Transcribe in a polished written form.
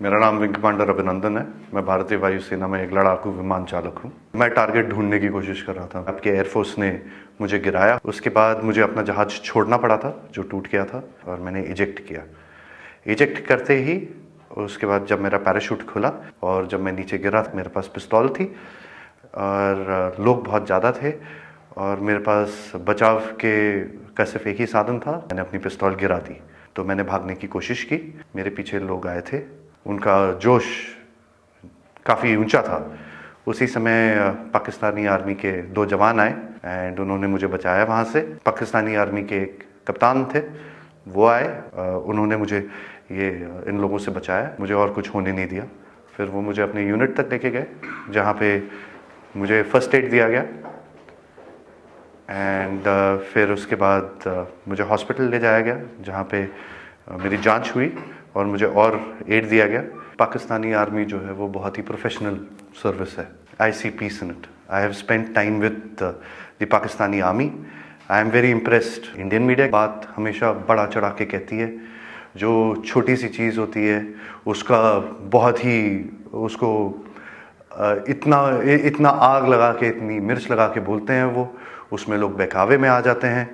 मेरा नाम wing commander अभिनंदन है। मैं भारतीय वायुसेना में एक लड़ाकू विमान चालक हूँ। मैं टारगेट ढूंढने की कोशिश कर रहा था। आपके एयरफोर्स ने मुझे गिराया। उसके बाद मुझे अपना जहाज छोड़ना पड़ा था जो टूट गया था, और मैंने इजेक्ट किया। इजेक्ट करते ही उसके बाद जब मेरा पैराशूट खुला और जब मैं नीचे गिरा, मेरे पास पिस्तौल थी और लोग बहुत ज़्यादा थे और मेरे पास बचाव का सिर्फ एक ही साधन था। मैंने अपनी पिस्तौल गिरा दी तो मैंने भागने की कोशिश की। मेरे पीछे लोग आए थे, उनका जोश काफ़ी ऊंचा था। उसी समय पाकिस्तानी आर्मी के 2 जवान आए एंड उन्होंने मुझे बचाया वहाँ से। पाकिस्तानी आर्मी के एक कप्तान थे, वो आए, उन्होंने मुझे इन लोगों से बचाया, मुझे और कुछ होने नहीं दिया। फिर वो मुझे अपने यूनिट तक लेके गए जहाँ पे मुझे फर्स्ट एड दिया गया एंड फिर उसके बाद मुझे हॉस्पिटल ले जाया गया जहाँ पे मेरी जांच हुई और मुझे और एड दिया गया। पाकिस्तानी आर्मी जो है वो बहुत ही प्रोफेशनल सर्विस है। I see peace in it. I have spent time with the Pakistani army. I am very impressed. Indian media बात हमेशा बढ़ा चढ़ा के कहती है, जो छोटी सी चीज़ होती है उसका बहुत ही उसको इतना आग लगा के, इतनी मिर्च लगा के बोलते हैं वो, उसमें लोग बहकावे में आ जाते हैं।